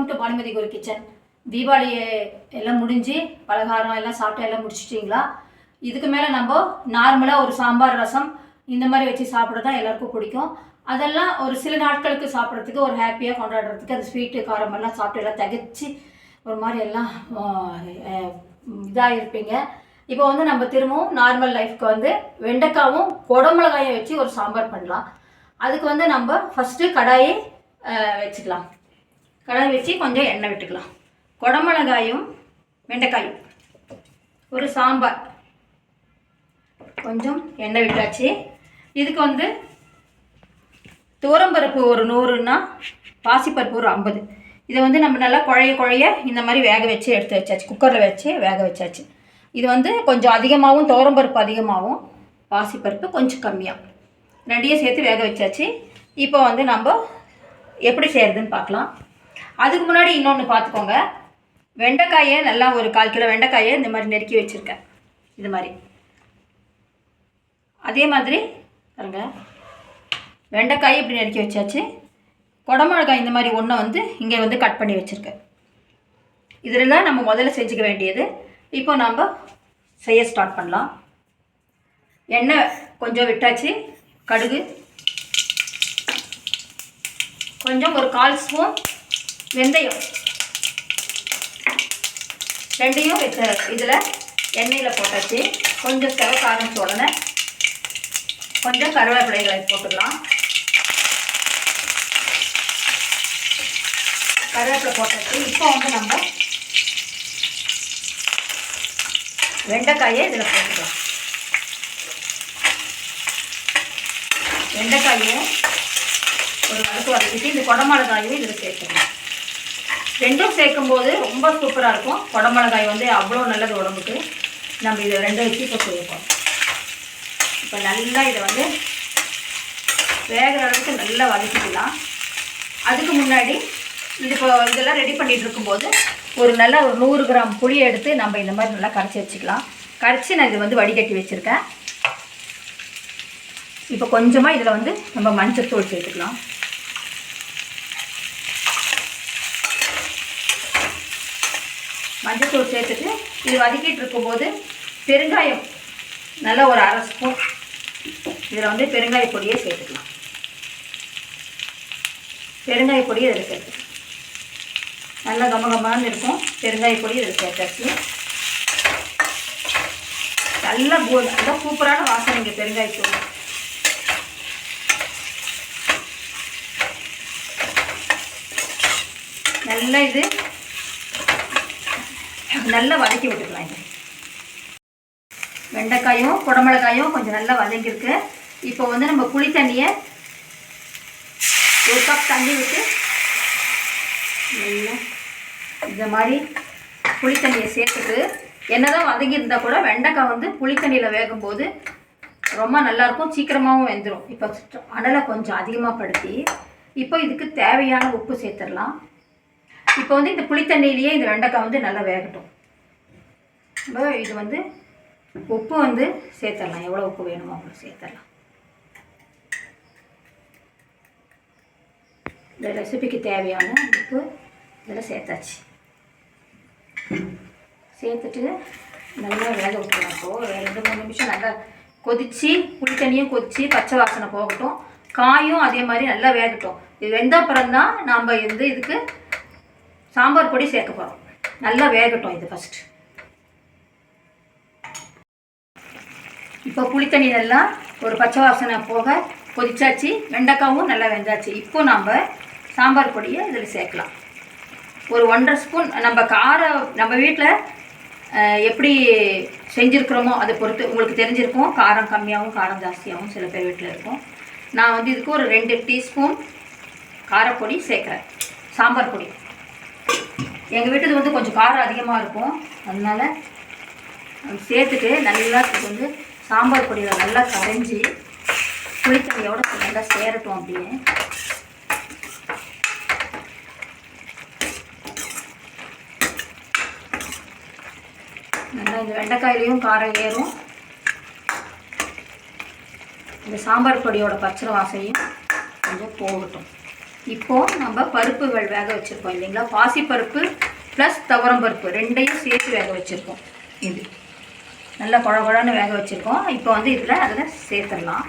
To Bhanumathi ஒரு kitchen. Deepavali எல்லாம் முடிஞ்சு பலகாரம் எல்லாம் சாப்பிட்டு எல்லாம் முடிச்சிட்டிங்களா? இதுக்கு மேலே நம்ம நார்மலாக ஒரு சாம்பார் ரசம் இந்த மாதிரி வச்சு சாப்பிட தான் எல்லாருக்கும் பிடிக்கும். அதெல்லாம் ஒரு சில நாட்களுக்கு சாப்பிட்றதுக்கு ஒரு ஹாப்பியாக கொண்டாடுறதுக்கு அந்த ஸ்வீட்டு காரமெல்லாம் சாப்பிட்டு எல்லாம் தகச்சு ஒரு மாதிரி எல்லாம் இதாக இருப்பீங்க. இப்போ வந்து நம்ம திரும்பவும் நார்மல் லைஃப்க்கு வந்து வெண்டைக்காவும் குடமிளகாயும் வச்சு ஒரு சாம்பார் பண்ணலாம். அதுக்கு வந்து நம்ம ஃபஸ்ட்டு கடாயை வச்சுக்கலாம். கடாய் வச்சு கொஞ்சம் எண்ணெய் விட்டுக்கலாம். குடமிளகாயும் வெண்டைக்காயும் ஒரு சாம்பார் கொஞ்சம் எண்ணெய் விட்டாச்சு. இதுக்கு வந்து துவரம்பருப்பு ஒரு 100ன்னா பாசிப்பருப்பு ஒரு 50. இதை வந்து நம்ம நல்லா குழைய இந்த மாதிரி வேக வச்சு எடுத்து வச்சாச்சு. குக்கரில் வச்சு வேக வச்சாச்சு. இது வந்து கொஞ்சம் அதிகமாகவும் துவரம்பருப்பு அதிகமாகவும் பாசிப்பருப்பு கொஞ்சம் கம்மியாக ரெண்டையும் சேர்த்து வேக வச்சாச்சு. இப்போ வந்து நம்ம எப்படி செய்கிறதுன்னு பார்க்கலாம். அதுக்கு முன்னாடி இன்னொன்று பார்த்துக்கோங்க. வெண்டைக்காயை நல்லா ஒரு 1/4 கிலோ வெண்டைக்காயை இந்த மாதிரி நெருக்கி வச்சுருக்கேன். இது மாதிரி அதே மாதிரி பாருங்க, வெண்டைக்காயை இப்படி நெருக்கி வச்சாச்சு. குடமிளகாய் இந்த மாதிரி ஒன்றை வந்து இங்கே வந்து கட் பண்ணி வச்சுருக்கேன். இதில் தான் நம்ம முதல்ல செஞ்சுக்க வேண்டியது. இப்போ நம்ம செய்ய ஸ்டார்ட் பண்ணலாம். எண்ணெய் கொஞ்சம் விட்டாச்சு. கடுகு கொஞ்சம் ஒரு 1/4 ஸ்பூன் வெந்தயம் ரெண்டையும் வச்ச இதில் எண்ணெயில் போட்டாச்சு. கொஞ்சம் செவக்க ஆரம்பிச்ச உடனே கொஞ்சம் கருவேப்பிலைகளை போட்டுக்கலாம். கருவேப்பிலை போட்டாச்சு. இப்போ வந்து நம்ம வெண்டைக்காயை இதில் போட்டுக்கலாம். வெண்டைக்காயும் ஒரு வதக்கிட்டு இந்த குடமிளகாயும் இதில் சேர்த்துக்கலாம். ரெண்டும் சேர்க்கும்போது ரொம்ப சூப்பராக இருக்கும். குடமிளகாய் வந்து அவ்வளோ நல்லது உடம்புக்கு. நம்ம இதை ரெண்டும் வச்சு இப்போ செய்யப்போம். இப்போ நல்லா இதை வந்து வேகிற அளவுக்கு நல்லா வதக்கிக்கலாம். அதுக்கு முன்னாடி இதெல்லாம் ரெடி பண்ணிகிட்டு இருக்கும்போது ஒரு 100 கிராம் புளியை எடுத்து நம்ம இந்த மாதிரி நல்லா கரைச்சி வச்சுக்கலாம். கரைச்சி நான் இது வந்து வடிகட்டி வச்சுருக்கேன். இப்போ கொஞ்சமாக இதில் வந்து நம்ம மஞ்சள்தூள் சேர்த்துக்கலாம். மஞ்சள்தூள் சேர்த்துட்டு இது வதக்கிட்டு இருக்கும்போது பெருங்காயம் நல்லா ஒரு 1/2 ஸ்பூன் இதில் வந்து பெருங்காய பொடியை சேர்த்துக்கலாம். பெருங்காய பொடியை இதில் சேர்த்துக்கலாம். நல்லா கமகமான்னு இருக்கும். பெருங்காய பொடி இதில் சேர்த்தாச்சு. நல்லா சூப்பரான வாசனை இங்கே பெருங்காயத்தூள். நல்லா இது நல்லா வதக்கி விட்டுக்கலாம். இது வெண்டைக்காயும் குடமிளகாயும் கொஞ்சம் நல்லா வதங்கியிருக்கு. இப்போ வந்து நம்ம புளி தண்ணியை 1 கப் தண்ணி விட்டு நல்லா இந்த மாதிரி புளி தண்ணியை சேர்த்துட்டு என்னதான் வதங்கியிருந்தால் கூட வெண்டைக்காய் வந்து புளி தண்ணியில் வேகும்போது ரொம்ப நல்லாயிருக்கும். சீக்கிரமாகவும் வெந்துடும். இப்போ அனலை கொஞ்சம் அதிகமாக படுத்தி இப்போ இதுக்கு தேவையான உப்பு சேர்த்துடலாம். இப்போ வந்து இந்த புளித்தண்ணியிலேயே இந்த வெண்டைக்காய் வந்து நல்லா வேகட்டும். இது வந்து உப்பு வந்து சேர்த்துடலாம். எவ்வளோ உப்பு வேணுமோ அவ்வளோ சேர்த்துடலாம். இந்த ரெசிபிக்கு தேவையான உப்பு இதில் சேர்த்தாச்சு. சேர்த்துட்டு நல்லா வேக விட்டுலாம். இப்போது 2-3 நிமிஷம் நல்லா கொதித்து புளித்தண்ணியும் கொதித்து பச்சை வாசனை போகட்டும். காயும் அதே மாதிரி நல்லா வேகட்டும். இது வெந்த அப்புறம் தான் நம்ம இதுக்கு சாம்பார் பொடி சேர்க்க போகிறோம். நல்லா வேகட்டும் இது ஃபஸ்ட்டு. இப்போ புளித்தண்ணி நல்லா ஒரு பச்சை வாசனை போக கொதிச்சாச்சு. வெண்டைக்காவும் நல்லா வெந்தாச்சு. இப்போ நம்ம சாம்பார் பொடியை இதில் சேர்க்கலாம். ஒரு 1.5 ஸ்பூன். நம்ம நம்ம வீட்டில் எப்படி செஞ்சுருக்குறோமோ அதை பொறுத்து உங்களுக்கு தெரிஞ்சிருக்கும். காரம் கம்மியாகவும் காரம் ஜாஸ்தியாகவும் சில பேர் வீட்டில் இருக்கும். நான் வந்து இதுக்கு ஒரு 2 டீஸ்பூன் காரப்பொடி சேர்க்குறேன். சாம்பார் பொடி. எங்கள் வீட்டுக்கு வந்து கொஞ்சம் காரம் அதிகமாக இருக்கும். அதனால் சேர்த்துட்டு நல்லா வந்து சாம்பார் பொடியில் நல்லா கரைஞ்சி புளித்தண்ணியோட நல்லா சேரட்டும். அப்படியே நல்லா இந்த வெண்டைக்காயிலையும் காரம் ஏறும். இந்த சாம்பார் பொடியோட பச்சை வாசனையும் கொஞ்சம் போகட்டும். இப்போது நம்ம பருப்புகள் வேக வச்சுருக்கோம் இல்லைங்களா, பாசிப்பருப்பு ப்ளஸ் துவரம்பருப்பு ரெண்டையும் சேர்த்து வேக வச்சுருக்கோம். இது நல்லா குழகுழன்னு வேக வச்சுருக்கோம். இப்போ வந்து அதில் சேர்த்துடலாம்.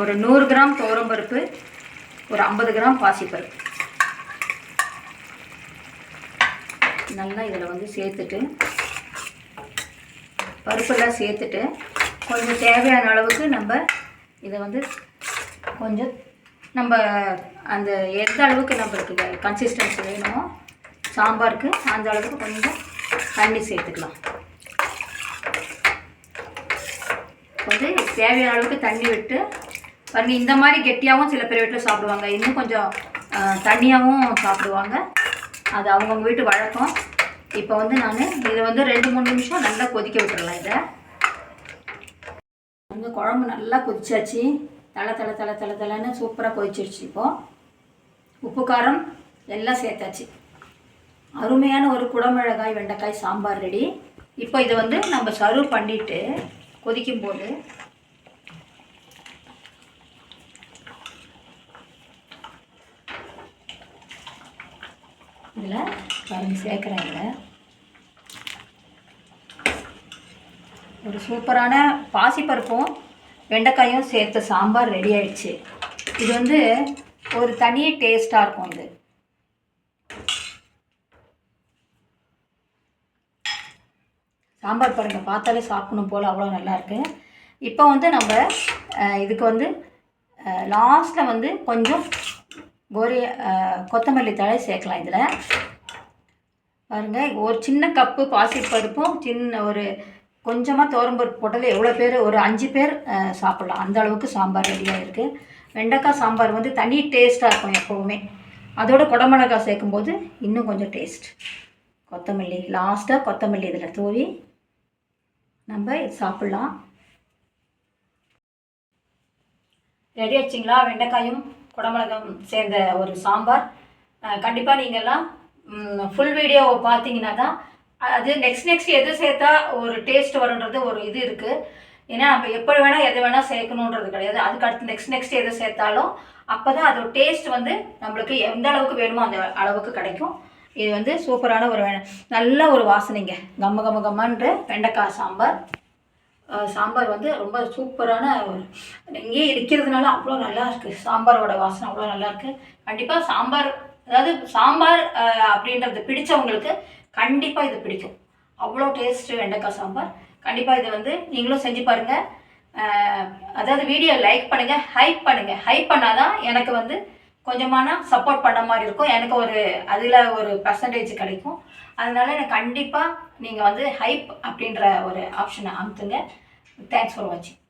ஒரு 100 கிராம் துவரம்பருப்பு, ஒரு 50 கிராம் பாசிப்பருப்பு நல்லா இதில் வந்து சேர்த்துட்டு, பருப்பெல்லாம் சேர்த்துட்டு கொஞ்சம் தேவையான அளவுக்கு நம்ம இதை வந்து கொஞ்சம் நம்ம அந்த எந்த அளவுக்கு நம்மளுக்கு கன்சிஸ்டன்சி வேணுமோ சாம்பாருக்கு அந்த அளவுக்கு கொஞ்சம் தண்ணி சேர்த்துக்கலாம். கொஞ்சம் தேவையான அளவுக்கு தண்ணி விட்டு பாருங்கள். இந்த மாதிரி கெட்டியாகவும் சில பேர் வீட்டில் சாப்பிடுவாங்க, இன்னும் கொஞ்சம் தண்ணியாகவும் சாப்பிடுவாங்க. அது அவங்கவுங்க வீட்டு வழக்கம். இப்போ வந்து நான் இதை வந்து 2-3 நிமிஷம் நல்லா கொதிக்க விட்டுறலாம். இதை வந்து குழம்பு நல்லா கொதிச்சாச்சு. தலைன்னு சூப்பராக கொதிச்சிருச்சு. இப்போது உப்பு காரம் எல்லாம் சேர்த்தாச்சு. அருமையான ஒரு குடமிளகாய் வெண்டைக்காய் சாம்பார் ரெடி. இப்போ இதை வந்து நம்ம சர்வ் பண்ணிவிட்டு கொதிக்கும்போது இதில் பாருங்கள் சேர்க்குறேன். இதில் ஒரு சூப்பரான பாசிப்பருப்பும் வெண்டைக்காயும் சேர்த்த சாம்பார் ரெடி ஆயிடுச்சு. இது வந்து ஒரு தனி டேஸ்ட்டாக இருக்கும். இது சாம்பார் பாருங்கள், பார்த்தாலே சாப்பிடணும் போல் அவ்வளோ நல்லாயிருக்கு. இப்போ வந்து நம்ம இதுக்கு வந்து லாஸ்ட்டில் வந்து கொஞ்சம் கொத்தமல்லி தழை சேர்க்கலாம். இதில் பாருங்கள், ஒரு சின்ன கப்பு பாசிப்பருப்பும் ஒரு கொஞ்சமாக துவரம்பருப்பு போட்டாலே எவ்வளோ பேர், ஒரு 5 பேர் சாப்பிட்லாம். அந்த அளவுக்கு சாம்பார் ரெடியாக இருக்குது. வெண்டைக்காய் சாம்பார் வந்து தனி டேஸ்ட்டாக இருக்கும் எப்போவுமே. அதோட குடமிளகாய் சேர்க்கும்போது இன்னும் கொஞ்சம் டேஸ்ட். கொத்தமல்லி லாஸ்ட்டாக கொத்தமல்லி இதில் தூவி நம்ம சாப்பிட்லாம். ரெடி ஆச்சுங்களா வெண்டைக்காயும் குடமிளகாயும் சேர்ந்த ஒரு சாம்பார். கண்டிப்பாக நீங்கள்லாம் ஃபுல் வீடியோவை பார்த்தீங்கன்னா தான் அது நெக்ஸ்ட் எது சேர்த்தா ஒரு டேஸ்ட் வருன்றது ஒரு இது இருக்குது. ஏன்னா நம்ம எப்படி வேணால் எது வேணால் சேர்க்கணுன்றது கிடையாது. அதுக்கு அடுத்து நெக்ஸ்ட் எது சேர்த்தாலும் அப்போ தான் அதோட டேஸ்ட் வந்து நம்மளுக்கு எந்த அளவுக்கு வேணுமோ அந்த அளவுக்கு கிடைக்கும். இது வந்து சூப்பரான ஒரு நல்ல ஒரு வாசனைங்க. கம்மன்ற வெண்டைக்காய் சாம்பார் வந்து ரொம்ப சூப்பரான ஒரு இங்கேயே இருக்கிறதுனால அவ்வளோ நல்லா இருக்குது. சாம்பாரோட வாசனை அவ்வளோ நல்லாயிருக்கு. கண்டிப்பாக சாம்பார் அப்படின்றது பிடிச்சவங்களுக்கு கண்டிப்பாக இது பிடிக்கும். அவ்வளோ டேஸ்ட்டு வெண்டைக்காய் சாம்பார். கண்டிப்பாக இதை வந்து நீங்களும் செஞ்சு பாருங்கள். அதாவது வீடியோ லைக் பண்ணுங்கள், ஹைப் பண்ணால் தான் எனக்கு வந்து கொஞ்சமான சப்போர்ட் பண்ண மாதிரி இருக்கும். எனக்கு அதில் ஒரு பர்சன்டேஜ் கிடைக்கும். அதனால எனக்கு கண்டிப்பாக நீங்கள் வந்து ஹைப் அப்படின்ற ஒரு ஆப்ஷனை அமுத்துங்க. தேங்க்ஸ் ஃபார் வாட்சிங்.